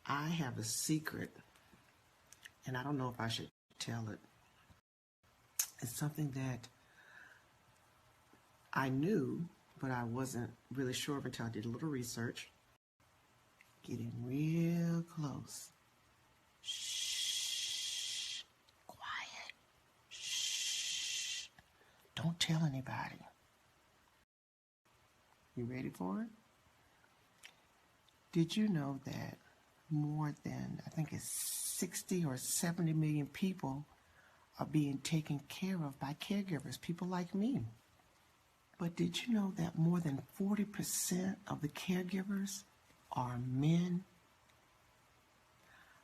I have a secret, and I don't know if I should tell it. It's something that I knew, but I wasn't really sure of until I did a little research. Getting real close. Shh. Quiet. Shh. Don't tell anybody. You ready for it? Did you know that more than, I think it's 60 or 70 million people are being taken care of by caregivers, people like me? But did you know that more than 40% of the caregivers are men?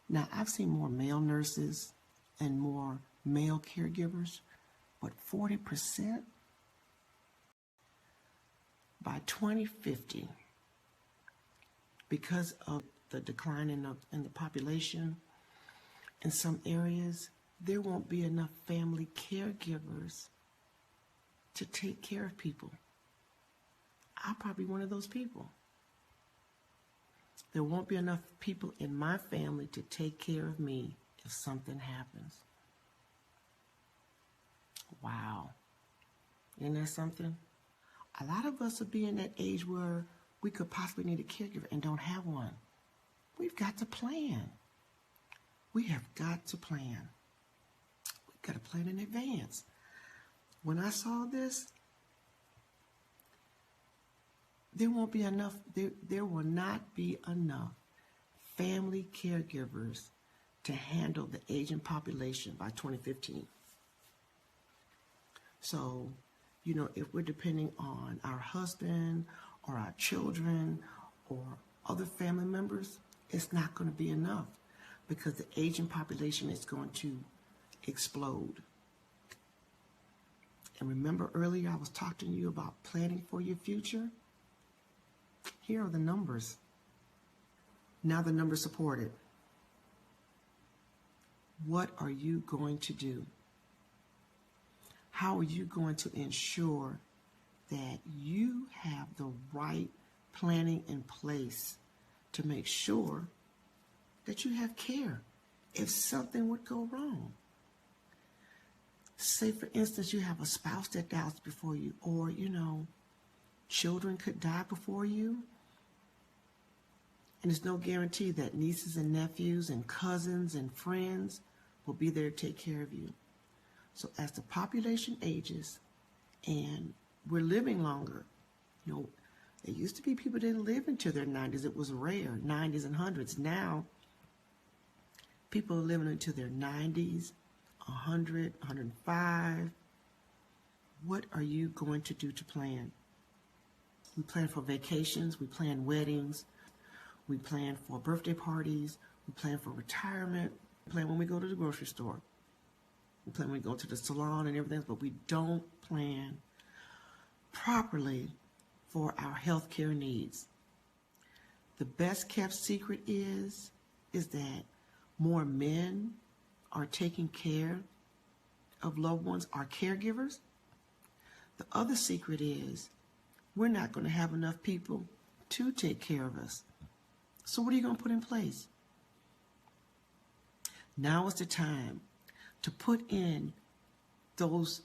Now, I've seen more male nurses and more male caregivers, but 40%? By 2050, because of the decline in the population in some areas, there won't be enough family caregivers to take care of people. I'll probably be one of those people. There won't be enough people in my family to take care of me if something happens. Wow. Isn't that something? A lot of us will be in that age where we could possibly need a caregiver and don't have one. We've got to plan. We have got to plan. We've got to plan in advance. When I saw this, there won't be enough, there will not be enough family caregivers to handle the aging population by 2015. So, you know, if we're depending on our husband or our children or other family members, it's not going to be enough because the aging population is going to explode. And remember earlier I was talking to you about planning for your future? Here are the numbers. Now the numbers support it. What are you going to do? How are you going to ensure that you have the right planning in place to make sure that you have care if something would go wrong? Say, for instance, you have a spouse that dies before you, or, you know, children could die before you. And there's no guarantee that nieces and nephews and cousins and friends will be there to take care of you. So as the population ages and we're living longer, you know, there used to be people that didn't live into their 90s. It was rare, 90s and 100s. Now, people are living into their 90s, 100, 105. What are you going to do to plan? We plan for vacations, we plan weddings, we plan for birthday parties, we plan for retirement, we plan when we go to the grocery store, we plan when we go to the salon and everything, but we don't plan properly for our healthcare needs. The best kept secret is that more men are taking care of loved ones, our caregivers. The other secret is we're not going to have enough people to take care of us. So what are you going to put in place? Now is the time to put in those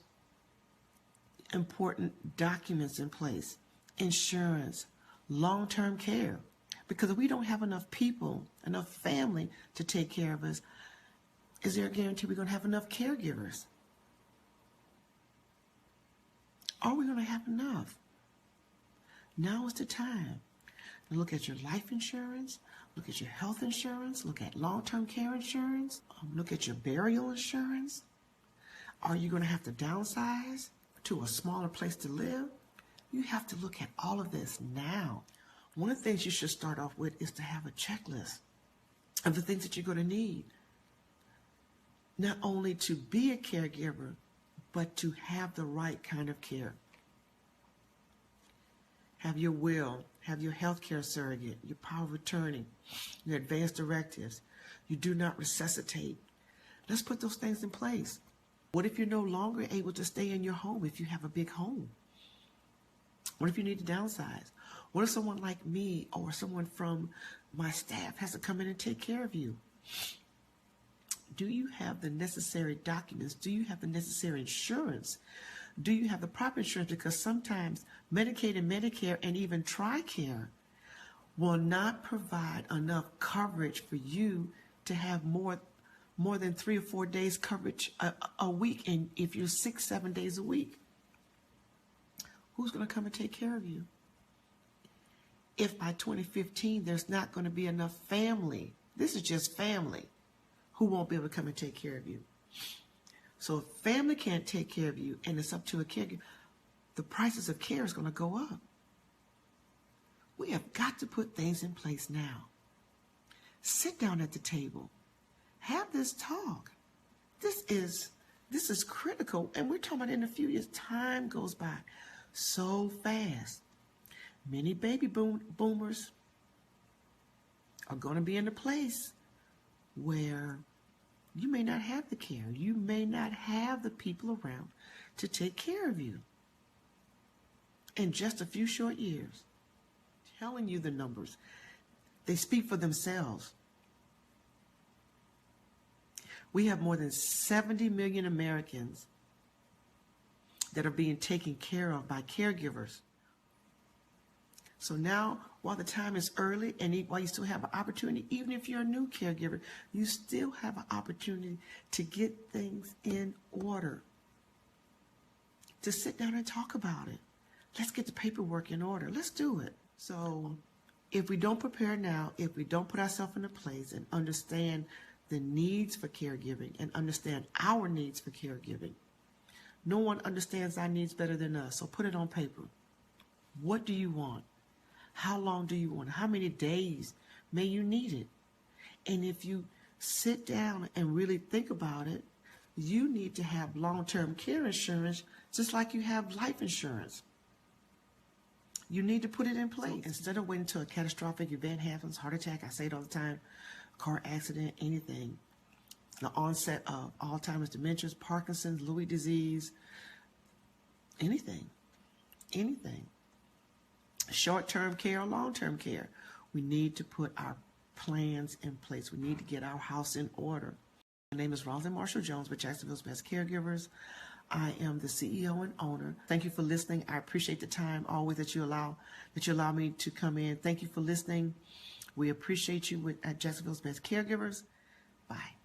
important documents in place. Insurance, long-term care. Because if we don't have enough people, enough family to take care of us, is there a guarantee we're going to have enough caregivers? Are we going to have enough? Now is the time to look at your life insurance, look at your health insurance, look at long-term care insurance, look at your burial insurance. Are you going to have to downsize to a smaller place to live? You have to look at all of this now. One of the things you should start off with is to have a checklist of the things that you're going to need. Not only to be a caregiver, but to have the right kind of care. Have your will, have your health care surrogate, your power of attorney, your advance directives. You do not resuscitate. Let's put those things in place. What if you're no longer able to stay in your home if you have a big home? What if you need to downsize? What if someone like me or someone from my staff has to come in and take care of you? Do you have the necessary documents? Do you have the necessary insurance? Do you have the proper insurance? Because sometimes Medicaid and Medicare and even TRICARE will not provide enough coverage for you to have more than 3 or 4 days coverage a week. And if you're 6, 7 days a week, who's going to come and take care of you? If by 2015 there's not going to be enough family, this is just family, who won't be able to come and take care of you. So if family can't take care of you and it's up to a caregiver, the prices of care is going to go up. We have got to put things in place now. Sit down at the table. Have this talk. This is critical. And we're talking about in a few years. Time goes by so fast. Many baby boomers are going to be in a place where you may not have the care. You may not have the people around to take care of you. In just a few short years, telling you the numbers, they speak for themselves. We have more than 70 million Americans that are being taken care of by caregivers. So now, while the time is early and while you still have an opportunity, even if you're a new caregiver, you still have an opportunity to get things in order. To sit down and talk about it. Let's get the paperwork in order. Let's do it. So if we don't prepare now, if we don't put ourselves in a place and understand the needs for caregiving and understand our needs for caregiving, no one understands our needs better than us. So put it on paper. What do you want? How long do you want it? How many days may you need it? And if you sit down and really think about it, you need to have long-term care insurance just like you have life insurance. You need to put it in place. So instead of waiting until a catastrophic event happens, heart attack, I say it all the time, car accident, anything, the onset of Alzheimer's, dementias, Parkinson's, Lewy disease, anything. Short-term care or long-term care. We need to put our plans in place. We need to get our house in order. My name is Rosalind Marshall Jones with Jacksonville's Best Caregivers. I am the CEO and owner. Thank you for listening. I appreciate the time always that you allow me to come in. Thank you for listening. We appreciate you at Jacksonville's Best Caregivers. Bye.